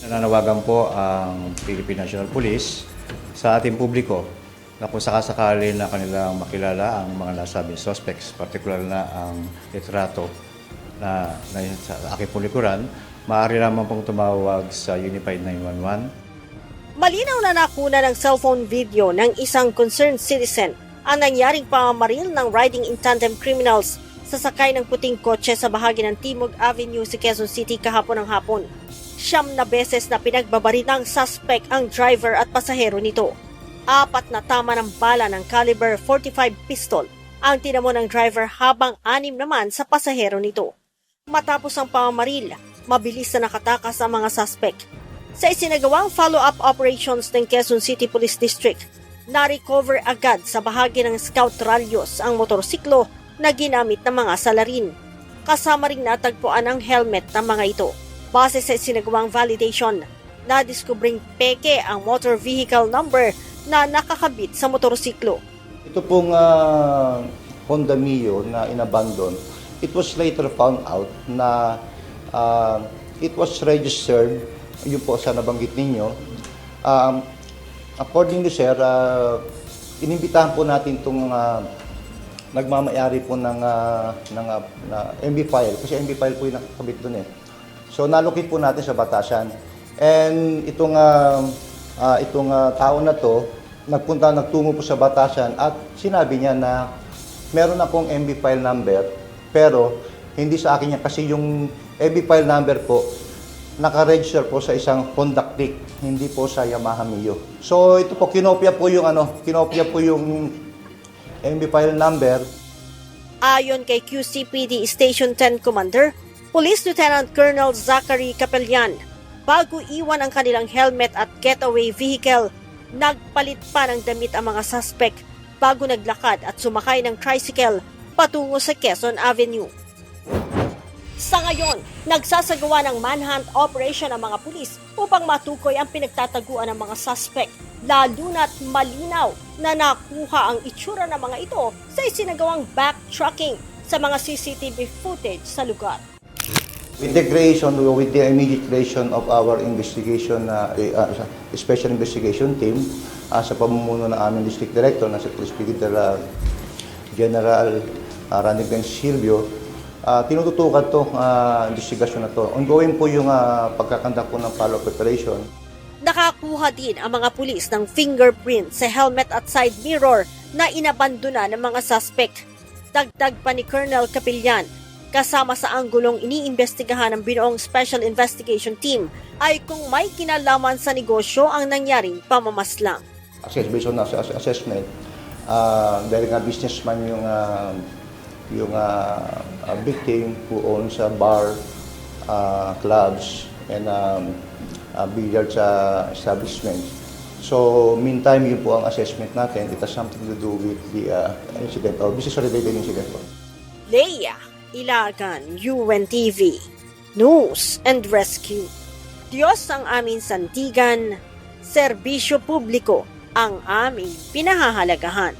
Nananawagan po ang Philippine National Police sa ating publiko na kung sakasakali na kanilang makilala ang mga nasabing suspects, particular na ang litrato na sa aking pulikuran, maaari naman pong tumawag sa Unified 911. Malinaw na nakuna ng cellphone video ng isang concerned citizen ang nangyaring pamamaril ng riding in tandem criminals sa sakay ng puting kotse sa bahagi ng Timog Avenue sa Quezon City kahapon ng hapon. 9 na beses na pinagbabari ng suspect ang driver at pasahero nito. 4 na tama ng bala ng caliber .45 pistol ang tinamo ng driver habang 6 naman sa pasahero nito. Matapos ang pamamaril, mabilis na nakatakas ang mga suspect. Sa isinagawang follow-up operations ng Quezon City Police District, na-recover agad sa bahagi ng Scout Rallyos ang motorsiklo na ginamit ng mga salarin. Kasama ring natagpuan ang helmet ng mga ito. Base sa isinagawang validation, nadiskubring peke ang motor vehicle number na nakakabit sa motorsiklo. Ito pong Honda Mio na inabandon, it was later found out na it was registered, yun po sa nabanggit ninyo. According to sir, inimbitahan po natin itong nagmamayari po ng MB file, kasi MB file po yung nakakabit doon eh. So nalukit po natin sa batasan. And itong tao na to, nagtungo po sa batasan at sinabi niya na meron akong MB file number, pero hindi sa akin yan kasi yung MB file number po naka-register po sa isang Honda Click, hindi po sa Yamaha Mio. So ito po kinopya po yung MB file number. Ayon kay QCPD Station 10 Commander, Police Lieutenant Colonel Zachary Capellan, bago iwan ang kanilang helmet at getaway vehicle, nagpalit pa ng damit ang mga suspect bago naglakad at sumakay ng tricycle patungo sa Quezon Avenue. Sa ngayon, nagsasagawa ng manhunt operation ang mga pulis upang matukoy ang pinagtataguan ng mga suspect, lalo na't malinaw na nakuha ang itsura ng mga ito sa isinagawang backtracking sa mga CCTV footage sa lugar. With the immediate creation of our investigation, special investigation team, sa pamumuno ng aming district director na si Police Brigadier General Randy Ben Silvio, tinututukan to investigasyon na to. Ongoing po yung pagkakandak po ng follow-up operation. Nakakuha din ang mga pulis ng fingerprint sa helmet at side mirror na inabandona ng mga suspect. Dagdag pa ni Colonel Capellan, kasama sa anggulong iniimbestigahan ng binuong Special Investigation Team ay kung may kinalaman sa negosyo ang nangyaring pamamaslang. Based on assessment, dahil nga businessman yung victim who owns bar, clubs, and billiard establishment. So, meantime, yun po ang assessment natin. It has something to do with the incident or business-related incident. Leia Ilagan, UNTV, News and Rescue. Diyos ang aming sandigan, serbisyo publiko ang aming pinahahalagahan.